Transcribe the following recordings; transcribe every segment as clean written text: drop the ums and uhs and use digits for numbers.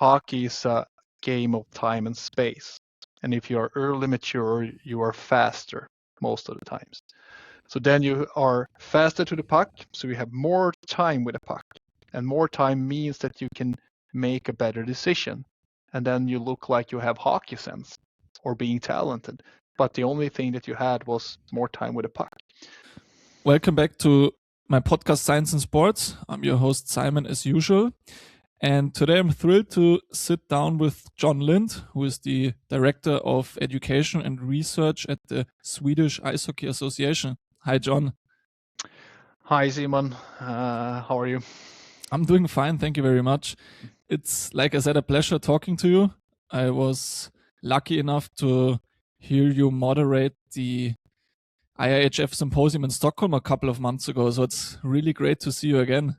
hockey is a game of time and space. And if you are early mature, you are faster most of the times. So then you are faster to the puck, so you have more time with the puck. And more time means that you can make a better decision. And then you look like you have hockey sense or being talented. But the only thing that you had was more time with the puck. Welcome back to my podcast, Science and Sports. I'm your host, Simon, as usual. And today I'm thrilled to sit down with John Lind, who is the Director of Education and Research at the Swedish Ice Hockey Association. Hi, John. Hi, Simon. How are you? I'm doing fine. Thank you very much. It's, like I said, a pleasure talking to you. I was lucky enough to hear you moderate the IIHF symposium in Stockholm a couple of months ago. So it's really great to see you again.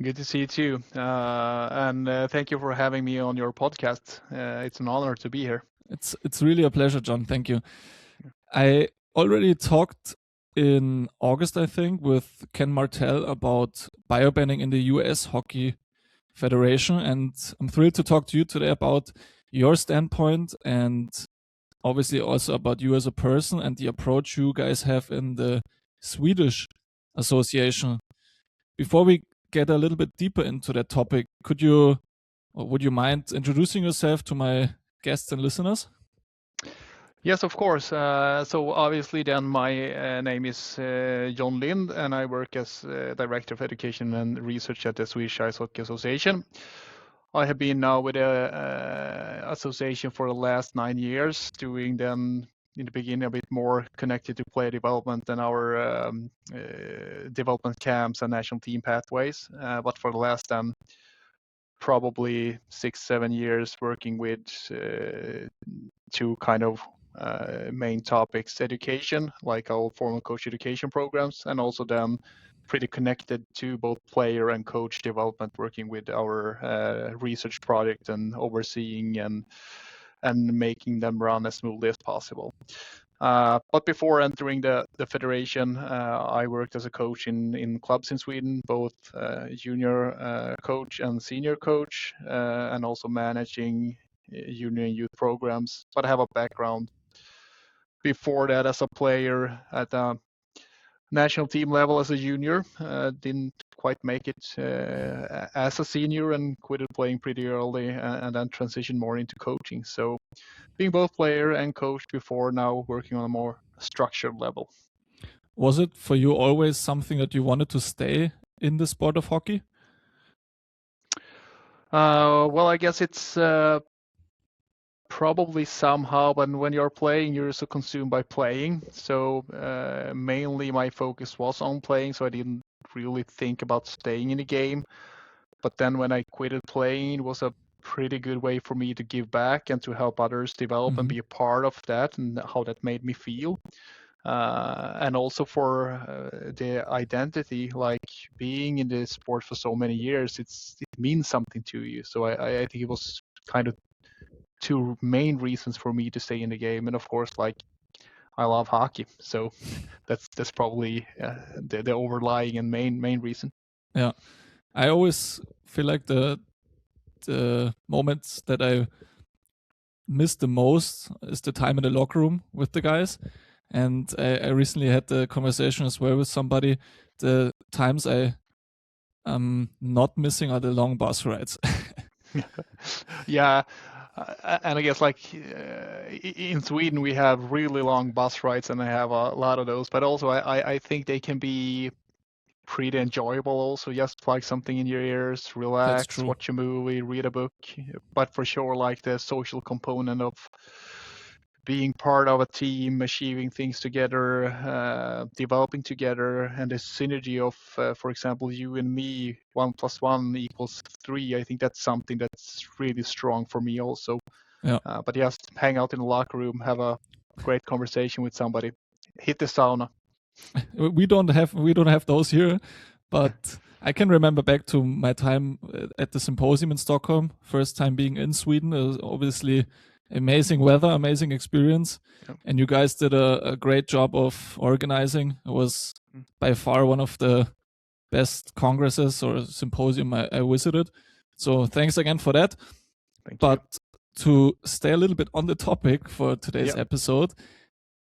Good to see you too. And thank you for having me on your podcast. It's an honor to be here. It's really a pleasure, John. Thank you. I already talked in August, I think, with Ken Martel about biobanning in the US Hockey Federation. And I'm thrilled to talk to you today about your standpoint and obviously also about you as a person and the approach you guys have in the Swedish Association. Before we get a little bit deeper into that topic, would you mind introducing yourself to my guests and listeners? Yes, of course. So obviously then my name is John Lind, and I work as Director of Education and Research at the Swedish Ice Hockey Association. I have been now with the association for the last 9 years, doing then in the beginning a bit more connected to player development and our development camps and national team pathways. But for the last probably 6-7 years working with two kind of main topics: education, like our formal coach education programs, and also then pretty connected to both player and coach development, working with our research project and overseeing and making them run as smoothly as possible. But before entering the federation, I worked as a coach in clubs in Sweden, both junior coach and senior coach, and also managing junior and youth programs. But I have a background before that as a player at the national team level as a junior. Didn't quite make it as a senior and quit playing pretty early, and then transitioned more into coaching. So being both player and coach before, now working on a more structured level. Was it for you always something that you wanted to stay in the sport of hockey? Well, I guess it's probably somehow, but when you're playing, you're so consumed by playing. So mainly my focus was on playing, so I didn't really think about staying in the game. But then when I quitted playing, it was a pretty good way for me to give back and to help others develop and be a part of that, and how that made me feel. And also for the identity, like being in the sport for so many years, it means something to you. So I think it was kind of two main reasons for me to stay in the game. And of course, like, I love hockey, so that's probably the overlying and main reason. Yeah, I always feel like the moments that I miss the most is the time in the locker room with the guys. And I recently had the conversation as well with somebody. The times I am not missing are the long bus rides. Yeah. And I guess like in Sweden we have really long bus rides, and I have a lot of those. But also I think they can be pretty enjoyable also. Just plug something in your ears, relax, watch a movie, read a book. But for sure, like the social component of being part of a team, achieving things together, developing together, and the synergy of, for example, you and me, 1 + 1 = 3. I think that's something that's really strong for me also. Yeah. But just hang out in the locker room, have a great conversation with somebody, hit the sauna. We don't have those here, but I can remember back to my time at the symposium in Stockholm. First time being in Sweden, it was obviously amazing weather, amazing experience. Yep. And you guys did a great job of organizing. It was by far one of the best congresses or symposium I visited. So thanks again for that. Thank but you. to stay a little bit on the topic for today's episode,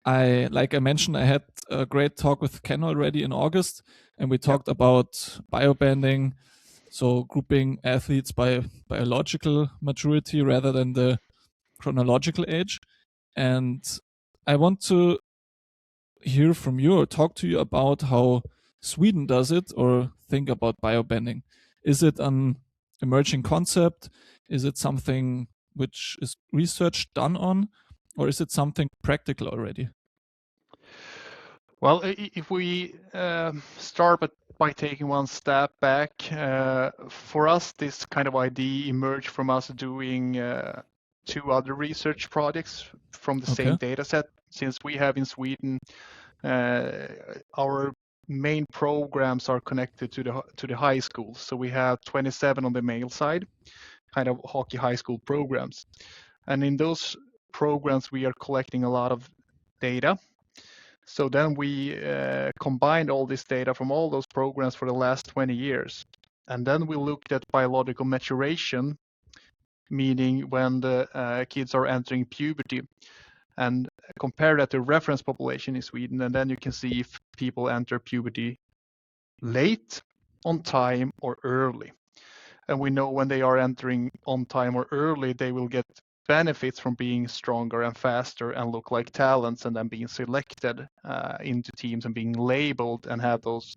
like I mentioned, I had a great talk with Ken already in August, and we talked about biobanding, so grouping athletes by biological maturity rather than the chronological age. And I want to hear from you or talk to you about how Sweden does it or think about biobanding. Is it an emerging concept? Is it something which is research done on, or is it something practical already? Well, if we start by taking one step back, for us, this kind of idea emerged from us doing two other research projects from the same data set. Since we have in Sweden, our main programs are connected to the high schools. So we have 27 on the male side, kind of hockey high school programs. And in those programs, we are collecting a lot of data. So then we combined all this data from all those programs for the last 20 years. And then we looked at biological maturation, meaning when the kids are entering puberty, and compare that to reference population in Sweden. And then you can see if people enter puberty late, on time, or early. And we know when they are entering on time or early, they will get benefits from being stronger and faster and look like talents, and then being selected into teams and being labeled and have those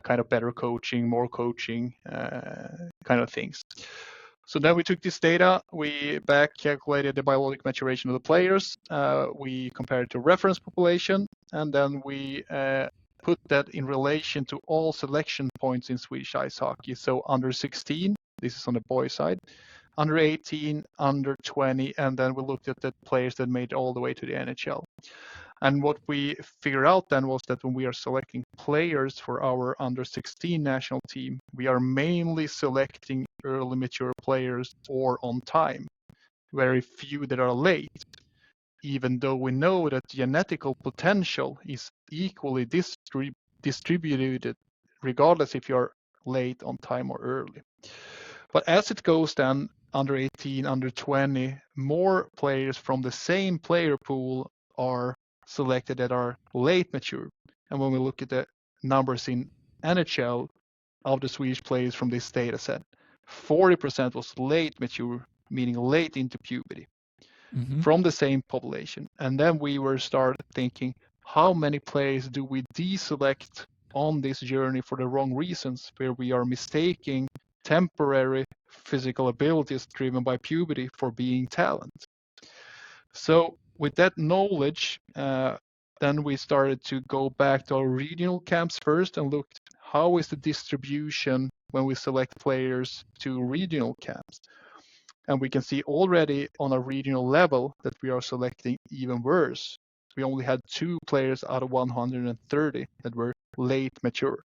kind of better coaching, more coaching kind of things. So then we took this data, we back calculated the biological maturation of the players, we compared it to reference population, and then we put that in relation to all selection points in Swedish ice hockey. So under 16, this is on the boys side, under 18, under 20, and then we looked at the players that made it all the way to the NHL. And what we figured out then was that when we are selecting players for our under 16 national team, we are mainly selecting early mature players or on time, very few that are late, even though we know that genetical potential is equally distributed regardless if you're late, on time, or early. But as it goes then, under 18, under 20, more players from the same player pool are selected that are late mature. And when we look at the numbers in NHL of the Swedish players from this data set, 40% was late mature, meaning late into puberty, from the same population. And then we were started thinking, how many players do we deselect on this journey for the wrong reasons, where we are mistaking temporary physical abilities driven by puberty for being talent? So with that knowledge, then we started to go back to our regional camps first and look how is the distribution when we select players to regional camps. And we can see already on a regional level that we are selecting even worse. We only had 2 players out of 130 that were late mature.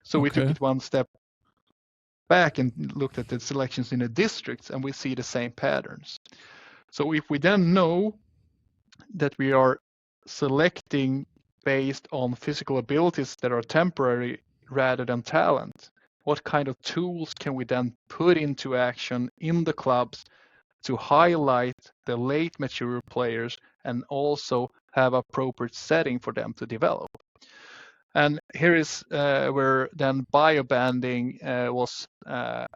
So we took it one step back and looked at the selections in the districts, and we see the same patterns. So if we then know that we are selecting based on physical abilities that are temporary rather than talent, what kind of tools can we then put into action in the clubs to highlight the late mature players and also have appropriate setting for them to develop? And here is where then biobanding was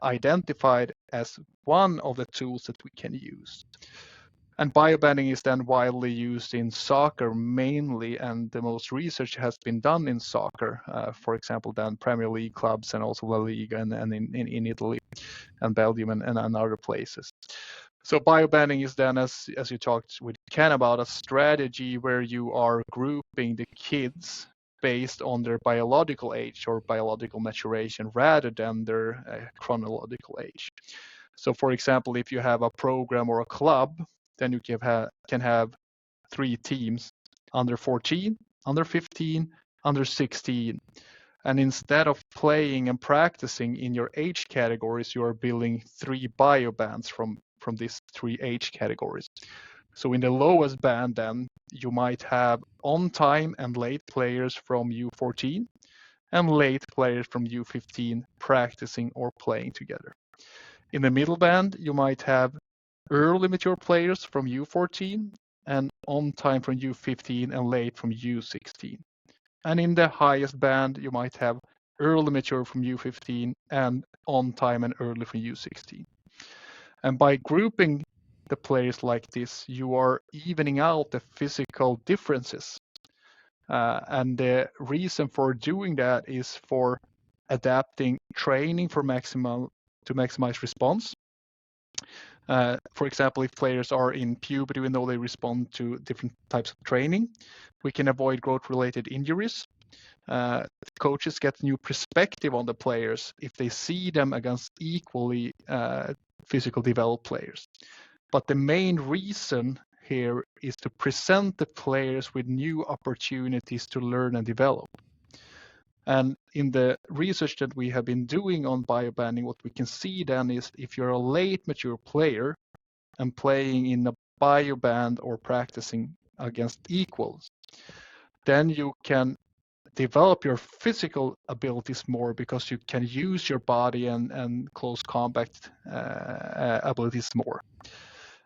identified as one of the tools that we can use. And biobanding is then widely used in soccer mainly, and the most research has been done in soccer, for example, then Premier League clubs and also La Liga and in Italy and Belgium and other places. So biobanding is then, as you talked with Ken about, a strategy where you are grouping the kids based on their biological age or biological maturation rather than their chronological age. So for example, if you have a program or a club, then you can have 3 teams, under 14, under 15, under 16. And instead of playing and practicing in your age categories, you are building 3 biobands from these 3 age categories. So in the lowest band, then you might have on time and late players from U14 and late players from U15 practicing or playing together. In the middle band, you might have early mature players from U14 and on time from U15 and late from U16. And in the highest band, you might have early mature from U15 and on time and early from U16. And by grouping the players like this, you are evening out the physical differences. And the reason for doing that is for adapting training to maximize response. For example, if players are in puberty, we know they respond to different types of training. We can avoid growth-related injuries. Coaches get new perspective on the players if they see them against equally physical developed players. But the main reason here is to present the players with new opportunities to learn and develop. And in the research that we have been doing on biobanding, what we can see then is if you're a late mature player and playing in a bioband or practicing against equals, then you can develop your physical abilities more because you can use your body and close combat abilities more.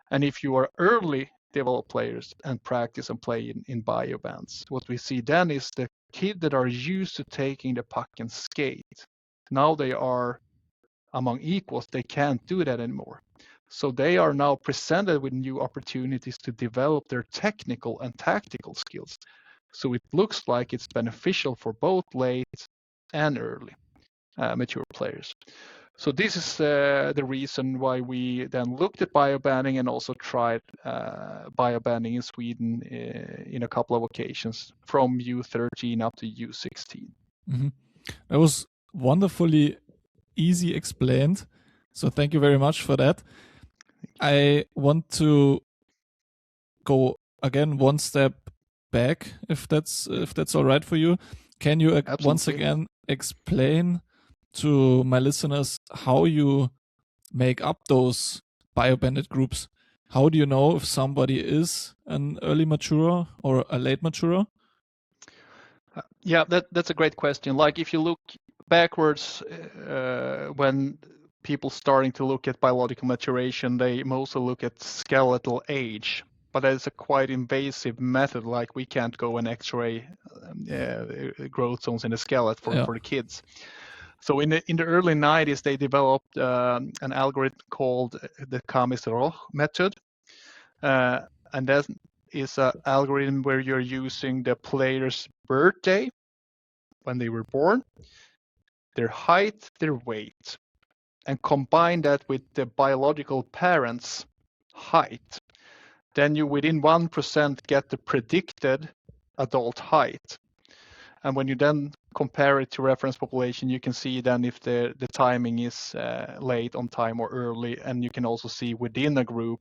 And if you are early developed players and practice and play in biobands, what we see then is the kids that are used to taking the puck and skate, now they are among equals, they can't do that anymore. So they are now presented with new opportunities to develop their technical and tactical skills. So it looks like it's beneficial for both late and early mature players. So this is the reason why we then looked at biobanding and also tried biobanding in Sweden in a couple of occasions from U13 up to U16. Mm-hmm. That was wonderfully easy explained. So thank you very much for that. I want to go again one step back, if that's all right for you. Can you once again explain to my listeners how you make up those biobanded groups? How do you know if somebody is an early maturer or a late maturer? Yeah, that's a great question. Like if you look backwards, when people starting to look at biological maturation, they mostly look at skeletal age. But that is a quite invasive method. Like we can't go and X-ray growth zones in the skeleton for the kids. So in the early 90s, they developed an algorithm called the Kamisroch method, and that is an algorithm where you're using the player's birthday when they were born, their height, their weight, and combine that with the biological parents' height. Then you within 1% get the predicted adult height. And when you then compare it to reference population, you can see then if the timing is late, on time, or early, and you can also see within a group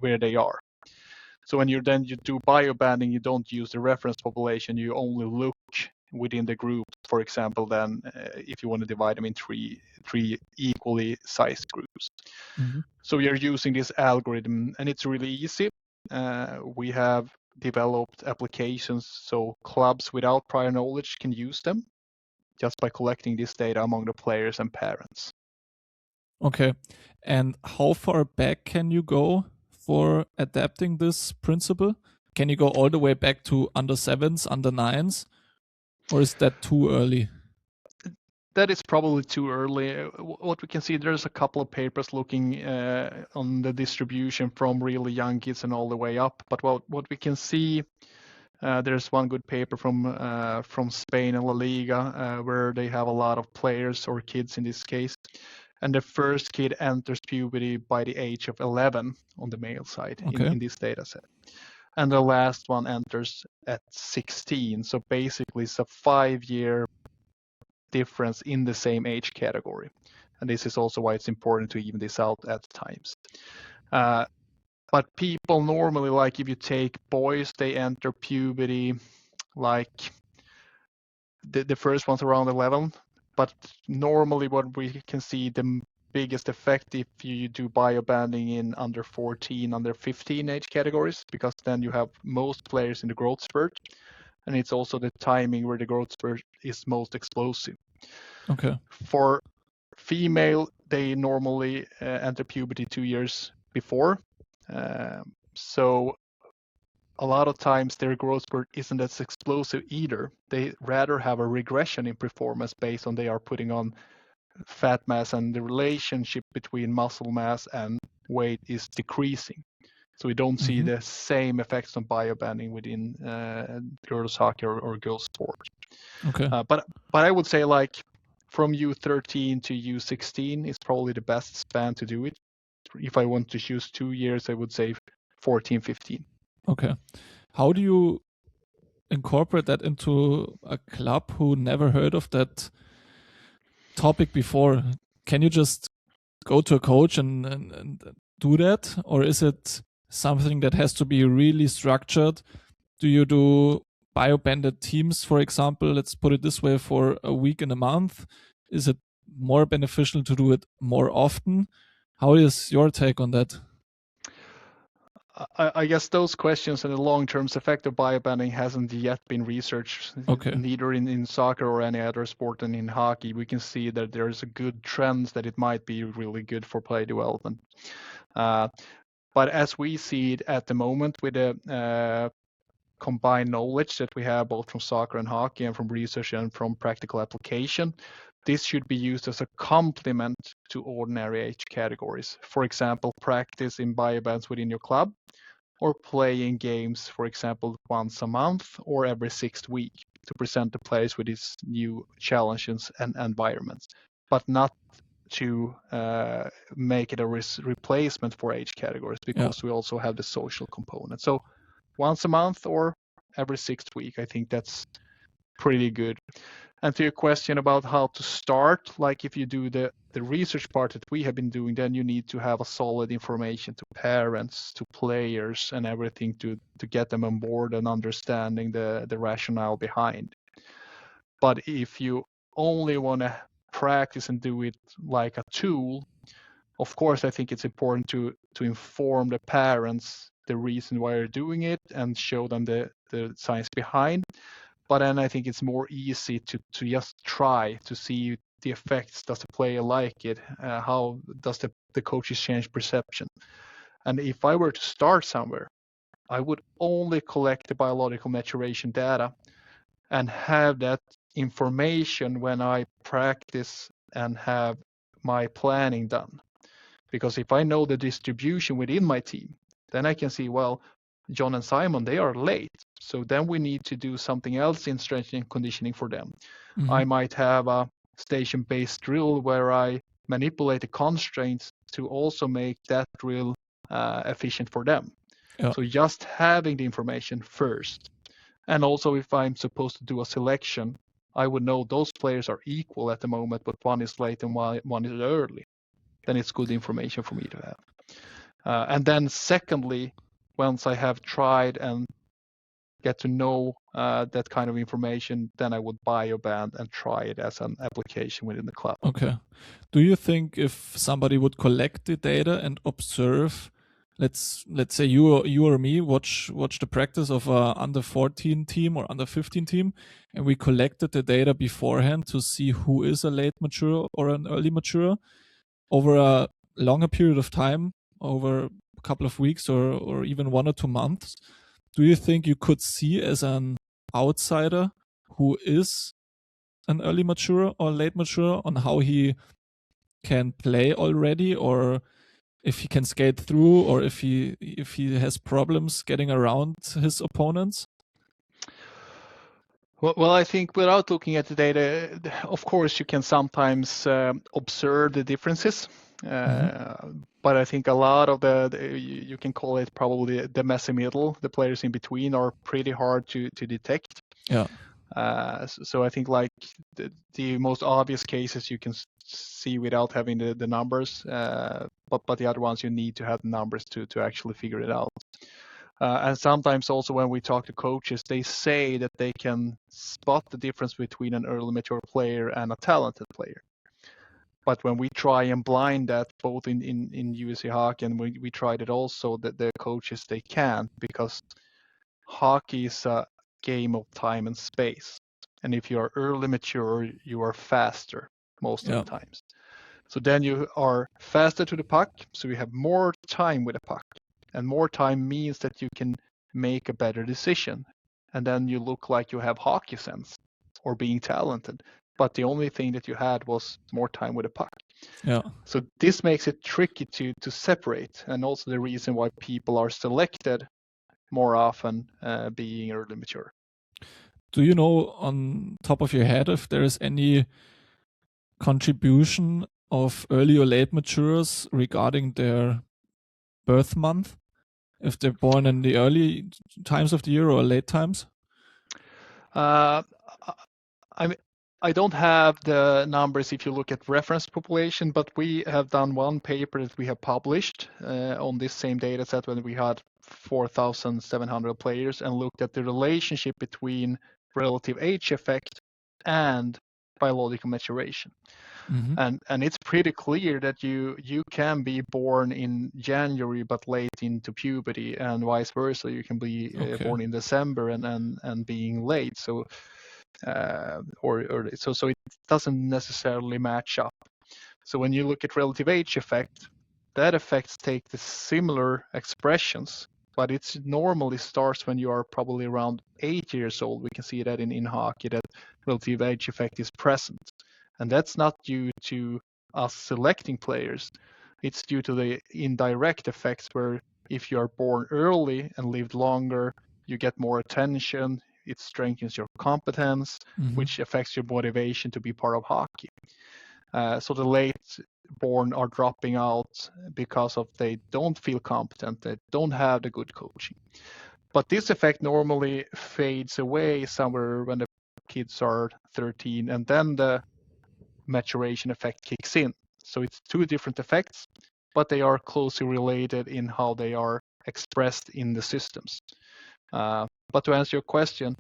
where they are. So when you do biobanding, you don't use the reference population, you only look within the group. For example, then if you want to divide them in three equally sized groups. Mm-hmm. So we are using this algorithm, and it's really easy. We have developed applications so clubs without prior knowledge can use them just by collecting this data among the players and parents. Okay. And how far back can you go for adapting this principle? Can you go all the way back to under 7s, under 9s, or is that too early? That is probably too early. What we can see, there's a couple of papers looking on the distribution from really young kids and all the way up. But what we can see, there's one good paper from Spain and La Liga where they have a lot of players or kids in this case. And the first kid enters puberty by the age of 11 on the male side in this data set. And the last one enters at 16. So basically it's a 5-year difference in the same age category. And this is also why it's important to even this out at times. But people normally, like if you take boys, they enter puberty like the first one's around 11. But normally what we can see the biggest effect if you do biobanding in under 14, under 15 age categories, because then you have most players in the growth spurt. And it's also the timing where the growth spurt is most explosive. Okay. For female, they normally enter puberty 2 years before. So a lot of times their growth spurt isn't as explosive either. They rather have a regression in performance based on they are putting on fat mass, and the relationship between muscle mass and weight is decreasing. So we don't see the same effects on biobanding within girls hockey or girls sport. Okay. But I would say like from U13 to U16 is probably the best span to do it. If I want to choose 2 years, I would say 14, 15. Okay. How do you incorporate that into a club who never heard of that topic before? Can you just go to a coach and do that? Or is it something that has to be really structured? Do you do bio-banded teams, for example, let's put it this way, for a week and a month? Is it more beneficial to do it more often? How is your take on that? I guess those questions and the long-term effect of biobanding hasn't yet been researched, neither in soccer or any other sport, and in hockey. We can see that there's a good trend that it might be really good for play development. But as we see it at the moment with the combined knowledge that we have both from soccer and hockey and from research and from practical application, this should be used as a complement to ordinary age categories. For example, practice in biobands within your club, or playing games, for example, once a month or every 6th week to present the players with these new challenges and environments, but not to make it a replacement for age categories, because we also have the social component. So once a month or every 6th week, I think that's pretty good. And to your question about how to start, like if you do the research part that we have been doing, then you need to have a solid information to parents, to players, and everything to get them on board and understanding the rationale behind. But if you only want to practice and do it like a tool, of course, I think it's important to inform the parents the reason why you're doing it and show them the science behind. But then I think it's more easy to just try to see the effects. Does the player like it? How does the coaches change perception? And if I were to start somewhere, I would only collect the biological maturation data and have that information when I practice and have my planning done. Because if I know the distribution within my team, then I can see, well, John and Simon, they are late. So then we need to do something else in strength and conditioning for them. I might have a station-based drill where I manipulate the constraints to also make that drill efficient for them. So just having the information first. And also if I'm supposed to do a selection, I would know those players are equal at the moment, but one is late and one is early. Then it's good information for me to have. And then secondly, once I have tried and get to know that kind of information, then I would bioband and try it as an application within the club. Okay. Do you think if somebody would collect the data and observe, let's say you or me watch the practice of a under 14 team or under 15 team, and we collected the data beforehand to see who is a late mature or an early mature over a longer period of time, over a couple of weeks or even 1 or 2 months, do you think you could see as an outsider who is an early mature or late mature on how he can play already, or if he can skate through, or if he has problems getting around his opponents? Well, I think without looking at the data, of course, you can sometimes observe the differences. But I think a lot of you can call it probably the messy middle, the players in between are pretty hard to detect. So I think like the most obvious cases you can see without having the numbers, but the other ones you need to have the numbers to actually figure it out. And sometimes also when we talk to coaches, they say that they can spot the difference between an early mature player and a talented player. But when we try and blind that, both in USA Hockey and we tried it also, that the coaches, they can't, because hockey is a game of time and space. And if you are early mature, you are faster most of the times. So then you are faster to the puck, so you have more time with the puck. And more time means that you can make a better decision. And then you look like you have hockey sense or being talented. But the only thing that you had was more time with the puck. Yeah. So this makes it tricky to separate, and also the reason why people are selected more often being early mature. Do you know on top of your head if there is any contribution of early or late maturers regarding their birth month? If they're born in the early times of the year or late times? Uh, I don't have the numbers if you look at reference population, but we have done one paper that we have published on this same data set when we had 4,700 players and looked at the relationship between relative age effect and biological maturation. And it's pretty clear that you can be born in January but late into puberty, and vice versa. You can be born in December and being late. So so it doesn't necessarily match up. So when you look at relative age effect, that effects take the similar expressions, but it normally starts when you are probably around 8 years old. We can see that in hockey that relative age effect is present. And that's not due to us selecting players. It's due to the indirect effects where if you are born early and lived longer, you get more attention, it strengthens your competence, which affects your motivation to be part of hockey. So the late born are dropping out because of they don't feel competent, they don't have the good coaching. But this effect normally fades away somewhere when the kids are 13, and then the maturation effect kicks in. So it's two different effects, but they are closely related in how they are expressed in the systems. But to answer your question,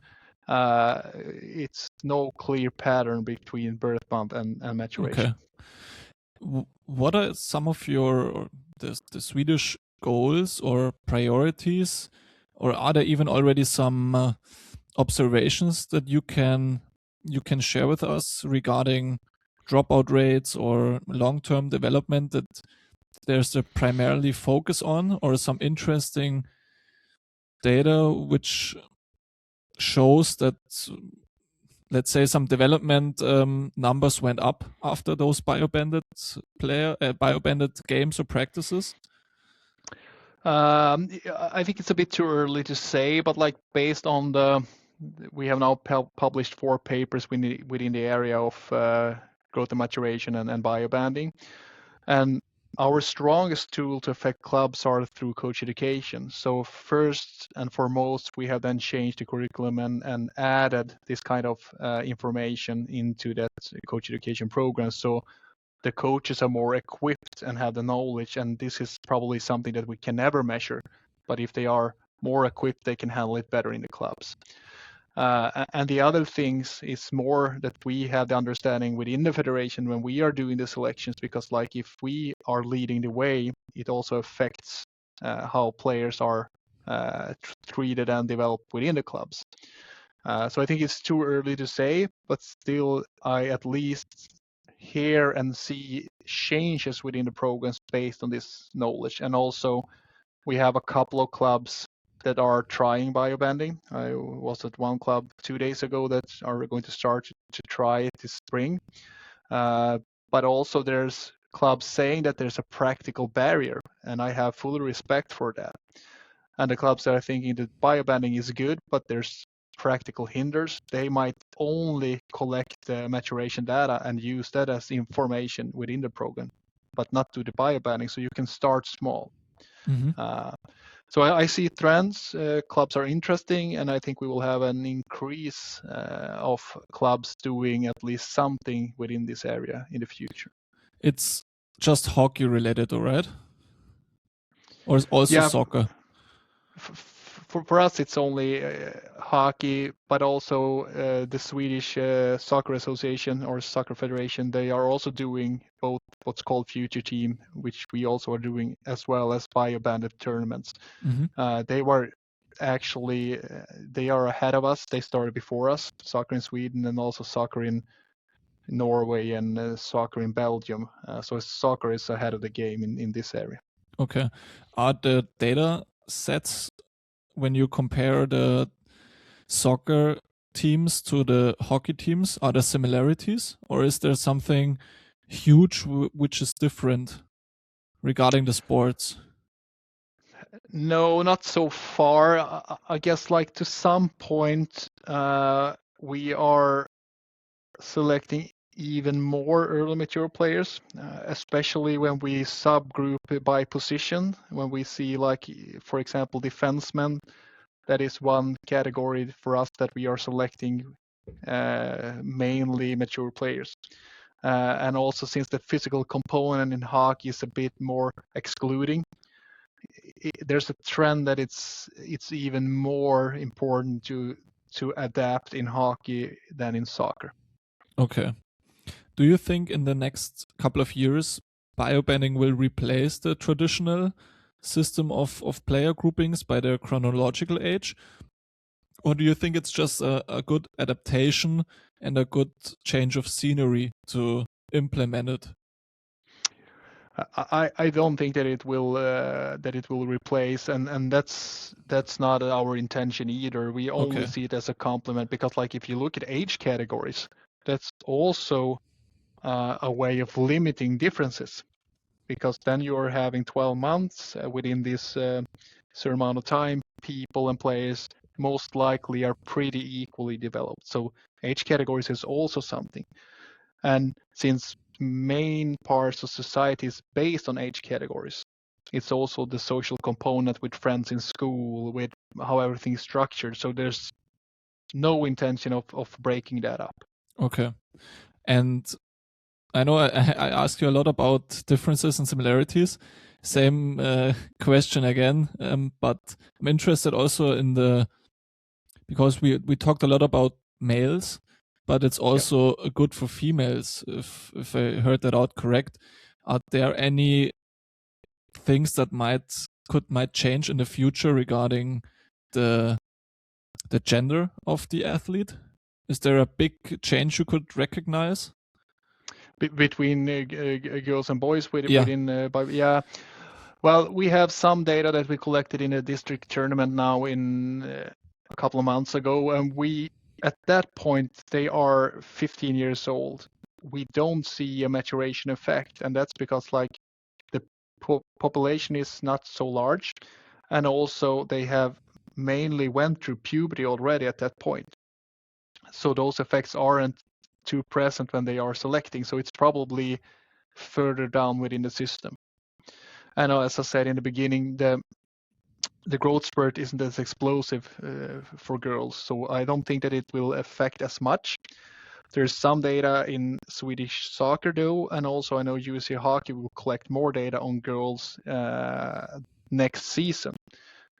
it's no clear pattern between birth month and maturation. Okay. What are some of your the Swedish goals or priorities, or are there even already some observations that you can share with us regarding dropout rates or long-term development that there's a primarily focus on, or some interesting data which shows that, let's say, some development numbers went up after those biobanded games or practices? I think it's a bit too early to say, but like based on we have now published 4 papers within the area of growth and maturation and biobanding. And our strongest tool to affect clubs are through coach education. So first and foremost, we have then changed the curriculum and added this kind of information into that coach education program. So the coaches are more equipped and have the knowledge, and this is probably something that we can never measure. But if they are more equipped, they can handle it better in the clubs. And the other things is more that we have the understanding within the federation when we are doing the selections, because like if we are leading the way, it also affects how players are treated and developed within the clubs. So I think it's too early to say, but still I at least hear and see changes within the programs based on this knowledge. And also we have a couple of clubs that are trying biobanding. I was at one club 2 days ago that are going to start to try it this spring. But also there's clubs saying that there's a practical barrier, and I have full respect for that. And the clubs that are thinking that biobanding is good, but there's practical hinders, they might only collect the maturation data and use that as information within the program, but not do the biobanding. So you can start small. So I see trends. Clubs are interesting, and I think we will have an increase of clubs doing at least something within this area in the future. It's just hockey related, all right? Or is also soccer? For us, it's only hockey, but also the Swedish Soccer Association or Soccer Federation, they are also doing both what's called Future Team, which we also are doing, as well as biobanded tournaments. They were actually, they are ahead of us. They started before us, soccer in Sweden and also soccer in Norway and soccer in Belgium. So soccer is ahead of the game in this area. Okay. Are the data sets, when you compare the soccer teams to the hockey teams, are there similarities, or is there something huge which is different regarding the sports? No, not so far. I guess like to some point, we are selecting even more early mature players, especially when we subgroup by position. When we see, like, for example, defensemen, that is one category for us that we are selecting mainly mature players. And also, since the physical component in hockey is a bit more excluding, there's a trend that it's even more important to adapt in hockey than in soccer. Okay. Do you think in the next couple of years, biobanding will replace the traditional system of player groupings by their chronological age? Or do you think it's just a good adaptation and a good change of scenery to implement it? I don't think that it will replace, and that's not our intention either. We only Okay. see it as a complement, because like if you look at age categories, that's also a way of limiting differences, because then you're having 12 months within this certain amount of time. People and players most likely are pretty equally developed. So age categories is also something. And since main parts of society is based on age categories, it's also the social component with friends in school, with how everything is structured. So there's no intention of breaking that up. Okay. And I know I asked you a lot about differences and similarities. Same question again, but I'm interested also in because we talked a lot about males, but it's also good for females. If I heard that out correct, are there any things that might change in the future regarding the gender of the athlete? Is there a big change you could recognize? Between girls and boys Yeah. within yeah. Well, we have some data that we collected in a district tournament now in a couple of months ago, and we at that point they are 15 years old. We don't see a maturation effect, and that's because like the population is not so large, and also they have mainly went through puberty already at that point. So those effects aren't too present when they are selecting. So it's probably further down within the system. And as I said in the beginning, the growth spurt isn't as explosive for girls, so I don't think that it will affect as much. There's some data in Swedish soccer though, and also I know USA Hockey will collect more data on girls next season.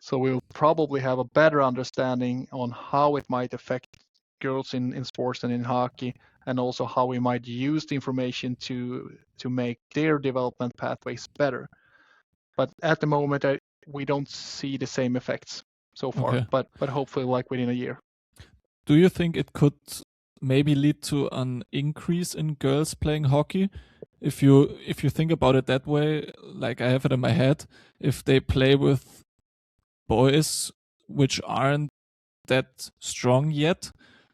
So we'll probably have a better understanding on how it might affect girls in sports and in hockey, and also how we might use the information to make their development pathways better. But at the moment, we don't see the same effects so far. Okay. But hopefully, like within a year. Do you think it could maybe lead to an increase in girls playing hockey? If you think about it that way, like I have it in my head, if they play with boys which aren't that strong yet,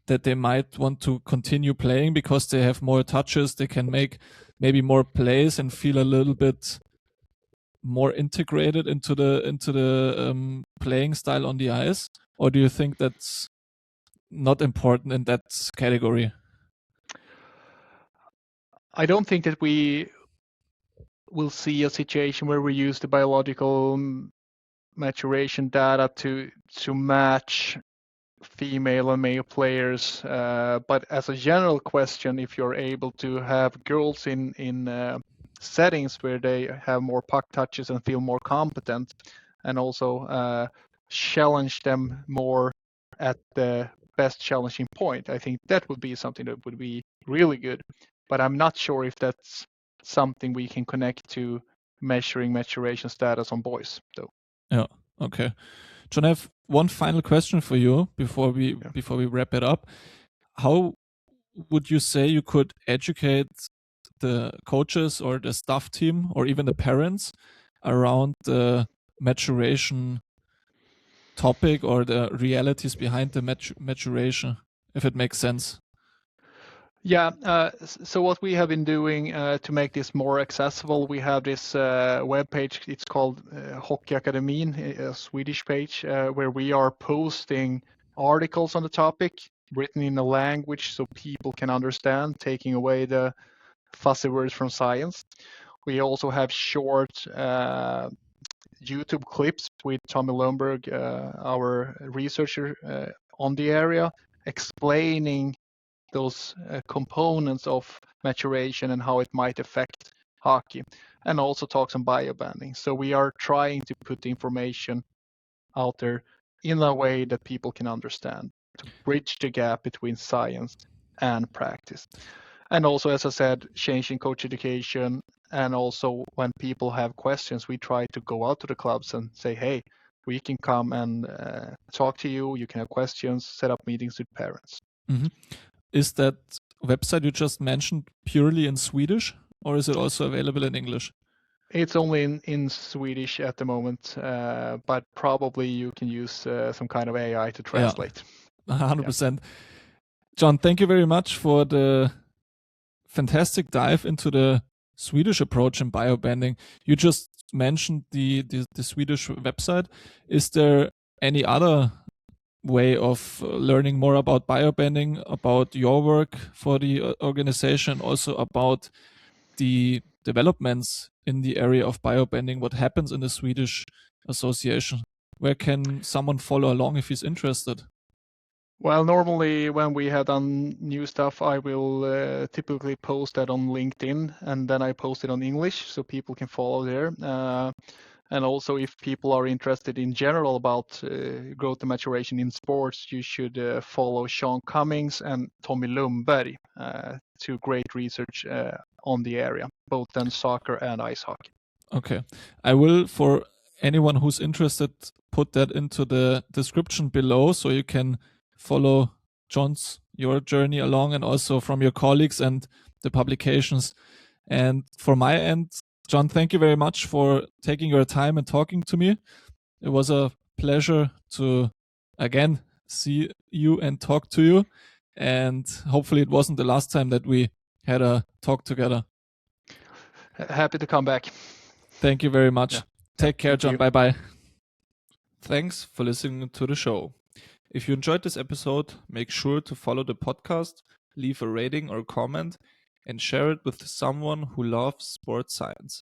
that they might want to continue playing because they have more touches, they can make maybe more plays and feel a little bit more integrated into the playing style on the ice? Or do you think that's not important in that category? I don't think that we will see a situation where we use the biological maturation data to match female and male players. But as a general question, if you're able to have girls in settings where they have more puck touches and feel more competent, and also challenge them more at the best challenging point, I think that would be something that would be really good. But I'm not sure if that's something we can connect to measuring maturation status on boys, though. Yeah. Okay. John, I have one final question for you before we wrap it up. How would you say you could educate the coaches or the staff team or even the parents around the maturation topic or the realities behind the maturation, if it makes sense? Yeah, so what we have been doing to make this more accessible, we have this web page. It's called Hockey Akademin, a Swedish page, where we are posting articles on the topic written in a language so people can understand, taking away the fussy words from science. We also have short YouTube clips with Tommy Lundberg, our researcher on the area, explaining those components of maturation and how it might affect hockey, and also talks on biobanding. So we are trying to put the information out there in a way that people can understand, to bridge the gap between science and practice. And also, as I said, changing coach education. And also, when people have questions, we try to go out to the clubs and say, hey, we can come and talk to you. You can have questions, set up meetings with parents. Mm-hmm. Is that website you just mentioned purely in Swedish, or is it also available in English? It's only in Swedish at the moment, but probably you can use some kind of AI to translate. Yeah, 100%. John, thank you very much for the fantastic dive into the Swedish approach in biobanding. You just mentioned the Swedish website. Is there any other way of learning more about biobanding, about your work for the organization, also about the developments in the area of biobanding, what happens in the Swedish association? Where can someone follow along if he's interested? Well, normally when we have done new stuff, I will typically post that on LinkedIn, and then I post it on English so people can follow there. And also, if people are interested in general about growth and maturation in sports, you should follow Sean Cummings and Tommy Lundberg, two great research on the area, both in soccer and ice hockey. Okay. I will, for anyone who's interested, put that into the description below so you can follow your journey along, and also from your colleagues and the publications. And for my end, John, thank you very much for taking your time and talking to me. It was a pleasure to again see you and talk to you. And hopefully it wasn't the last time that we had a talk together. Happy to come back. Thank you very much. Yeah. Take care, Thank John. you. Bye-bye. Thanks for listening to the show. If you enjoyed this episode, make sure to follow the podcast, leave a rating or comment, and share it with someone who loves sports science.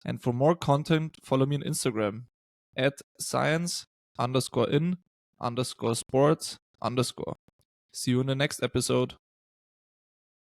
And for more content, follow me on Instagram at science_in_sports_. See you in the next episode.